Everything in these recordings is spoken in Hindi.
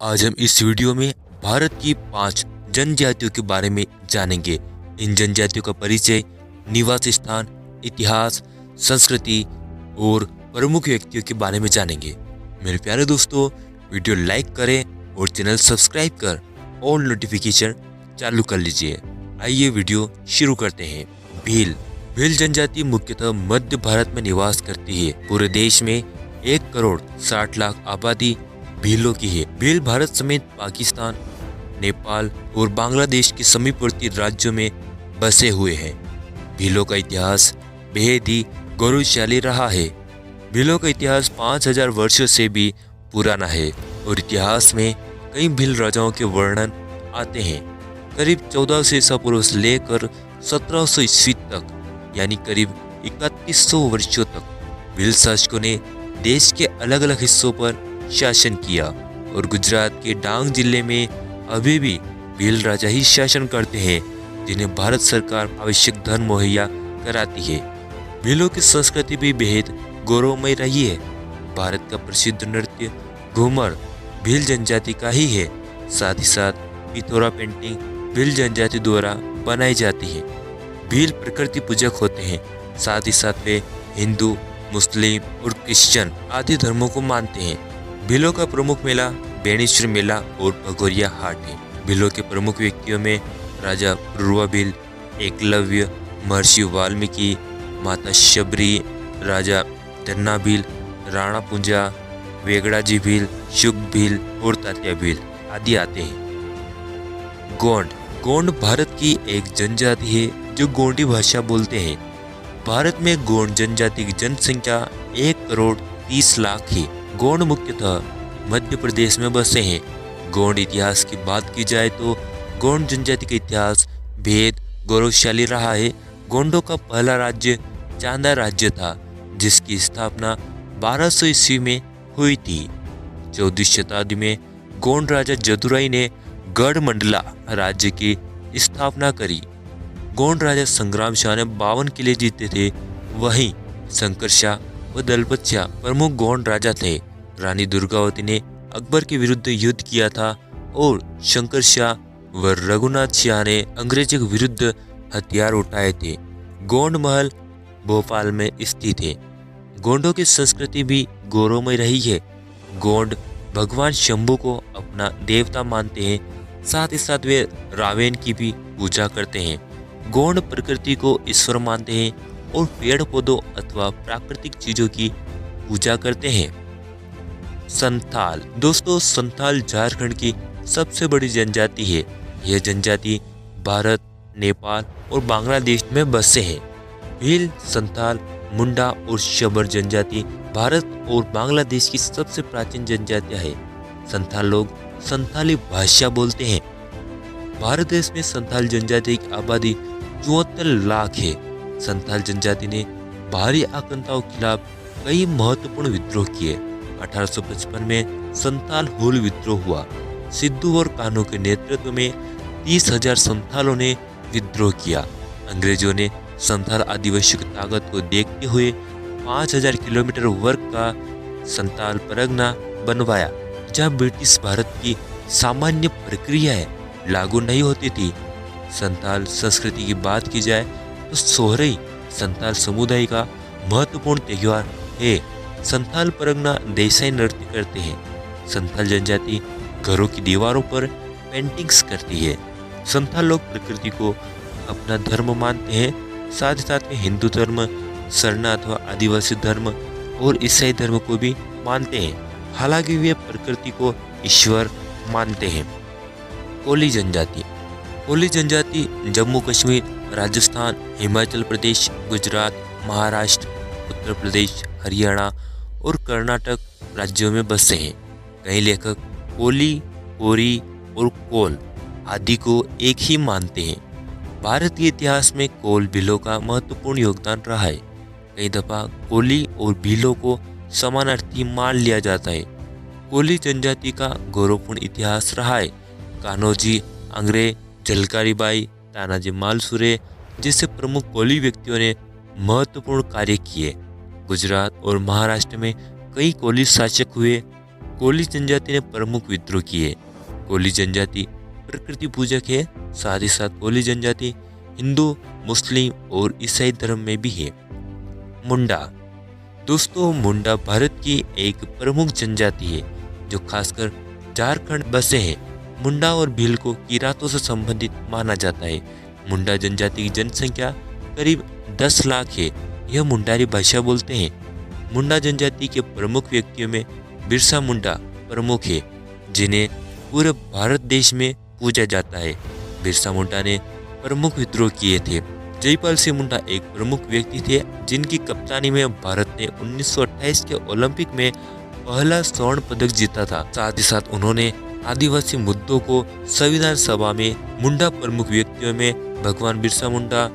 आज हम इस वीडियो में भारत की 5 जनजातियों के बारे में जानेंगे। इन जनजातियों का परिचय, निवास स्थान, इतिहास, संस्कृति और प्रमुख व्यक्तियों के बारे में जानेंगे। मेरे प्यारे दोस्तों, वीडियो लाइक करें और चैनल सब्सक्राइब कर ऑल नोटिफिकेशन चालू कर लीजिए। आइए वीडियो शुरू करते हैं। भील भील जनजाति मुख्यतः मध्य भारत में निवास करती है। पूरे देश में 1 करोड़ 60 लाख आबादी भीलों की है। भील भारत समेत पाकिस्तान, नेपाल और बांग्लादेश के समीपवर्ती राज्यों में बसे हुए हैं। भीलों का इतिहास बेहद ही गौरवशाली रहा है। भीलों का इतिहास 5000 वर्षों से भी पुराना है और इतिहास में कई भील राजाओं के वर्णन आते हैं। करीब 1400 ईसा पूर्व से लेकर 1700 ईस्वी तक, यानी करीब 3100 वर्षों तक भील शासकों ने देश के अलग अलग हिस्सों पर शासन किया और गुजरात के डांग जिले में अभी भी भील राजा ही शासन करते हैं, जिन्हें भारत सरकार आवश्यक धन मुहैया कराती है। भीलों की संस्कृति भी बेहद गौरवमय रही है। भारत का प्रसिद्ध नृत्य घूमर भील जनजाति का ही है। साथ ही साथ पिथौरा पेंटिंग भील जनजाति द्वारा बनाई जाती है। भील प्रकृति पूजक होते हैं। साथ ही साथ वे हिंदू, मुस्लिम और क्रिश्चियन आदि धर्मों को मानते हैं। भीलों का प्रमुख मेला बेणेश्वर मेला और भगोरिया हाट है। भीलों के प्रमुख व्यक्तियों में राजा पूर्वा भील, एकलव्य, महर्षि वाल्मीकि, माता शबरी, राजा धन्ना भील, राणा पुंजा, वेगड़ाजी भील, शुक भील और तात्या भील आदि आते हैं। गोंड गोंड भारत की एक जनजाति है जो गोंडी भाषा बोलते हैं। भारत में गोंड जनजाति की जनसंख्या 1 करोड़ 30 लाख है। गोंड मुख्यतः मध्य प्रदेश में बसे हैं। गोंड इतिहास की बात की जाए तो गोंड जनजाति का इतिहास बेहद गौरवशाली रहा है। गोंडों का पहला राज्य चांदा राज्य था, जिसकी स्थापना 1200 ईस्वी में हुई थी। 14वीं शताब्दी में गोंड राजा जदुराई ने गढ़मंडला राज्य की स्थापना करी। गोंड राजा संग्राम शाह ने 52 किले जीते थे। वहीं शंकर शाह व दलपत शाह प्रमुख गोंड राजा थे। रानी दुर्गावती ने अकबर के विरुद्ध युद्ध किया था और शंकर शाह व रघुनाथ शाह ने अंग्रेजों के विरुद्ध हथियार उठाए थे। गोंड महल भोपाल में स्थित है। गोंडों की संस्कृति भी गौरवमय रही है। गोंड भगवान शंभू को अपना देवता मानते हैं। साथ ही साथ वे रावण की भी पूजा करते हैं। गोंड प्रकृति को ईश्वर मानते हैं और पेड़ पौधों अथवा प्राकृतिक चीजों की पूजा करते हैं। संथाल दोस्तों, संथाल झारखंड की सबसे बड़ी जनजाति है। यह जनजाति भारत, नेपाल और बांग्लादेश में बसे हैं। भील, संथाल, मुंडा और शबर जनजाति भारत और बांग्लादेश की सबसे प्राचीन जनजातियां हैं। संथाल लोग संथाली भाषा बोलते हैं। भारत देश में संथाल जनजाति की आबादी 74 लाख है। संथाल जनजाति ने बाहरी आक्रांताओं के खिलाफ कई महत्वपूर्ण विद्रोह किए। 1855 में संथाल हुल विद्रोह हुआ। सिद्धू और कान्हू के नेतृत्व में 30,000 संथालों ने विद्रोह किया। अंग्रेजों ने संथाल आदिवासियों की ताकत को देखते हुए 5000 किलोमीटर वर्ग का संथाल परगना बनवाया, जहां ब्रिटिश भारत की सामान्य प्रक्रियाएं लागू नहीं होती थी। संथाल संस्कृति की बात की जाए तो सोहरई संथाल समुदाय का महत्वपूर्ण त्योहार है। संथाल परगना देसाई नृत्य करते हैं। संथाल जनजाति घरों की दीवारों पर पेंटिंग्स करती है। संथाल लोग प्रकृति को अपना धर्म मानते हैं। साथ ही साथ में हिंदू धर्म, सरना अथवा आदिवासी धर्म और ईसाई धर्म को भी मानते हैं। हालांकि वे प्रकृति को ईश्वर मानते हैं। कोली जनजाति कोली जनजाति जम्मू कश्मीर, राजस्थान, हिमाचल प्रदेश, गुजरात, महाराष्ट्र, उत्तर प्रदेश, हरियाणा और कर्नाटक राज्यों में बसे हैं। कई लेखक कोली, कोरी और कोल आदि को एक ही मानते हैं। भारतीय इतिहास में कोल भीलों का महत्वपूर्ण योगदान रहा है। कई दफा कोली और भीलों को समानार्थी मान लिया जाता है। कोली जनजाति का गौरवपूर्ण इतिहास रहा है। कान्होजी, अंग्रेज, झलकारी बाई, तानाजी मालसुरे जैसे प्रमुख कोली व्यक्तियों ने महत्वपूर्ण कार्य किए। गुजरात और महाराष्ट्र में कई कोली शासक हुए। कोली जनजाति ने प्रमुख विद्रोह किए। कोली जनजाति प्रकृति पूजक है, साथ ही साथ कोली जनजाति हिंदू, मुस्लिम और ईसाई धर्म में भी है। मुंडा। दोस्तों, मुंडा भारत की एक प्रमुख जनजाति है जो खासकर झारखंड बसे हैं। मुंडा और भील को किरातों से संबंधित माना जाता है। मुंडा जनजाति की जनसंख्या करीब 10 लाख है। यह मुंडारी भाषा बोलते हैं। मुंडा जनजाति के प्रमुख व्यक्तियों में बिरसा मुंडा प्रमुख है, जिन्हें पूरे भारत देश में पूजा जाता है। बिरसा मुंडा ने प्रमुख विद्रोह किए थे। जयपाल सिंह मुंडा एक प्रमुख व्यक्ति थे जिनकी कप्तानी में भारत ने 1928 के ओलंपिक में पहला स्वर्ण पदक जीता था। साथ ही साथ उन्होंने आदिवासी मुद्दों को संविधान सभा में मुंडा प्रमुख व्यक्तियों में भगवान बिरसा मुंडा,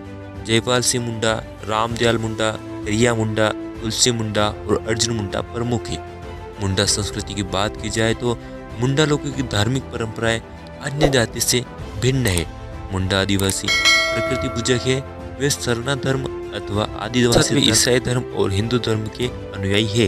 जयपाल सिंह मुंडा, रामदयाल मुंडा, रिया मुंडा, तुलसी मुंडा और अर्जुन मुंडा प्रमुख है। मुंडा संस्कृति की बात की जाए तो मुंडा लोगों की धार्मिक परंपराएं अन्य जाति से भिन्न है। मुंडा आदिवासी प्रकृति पूजक है। वे सरना धर्म अथवा आदिवासी ईसाई धर्म और हिंदू धर्म के अनुयायी है।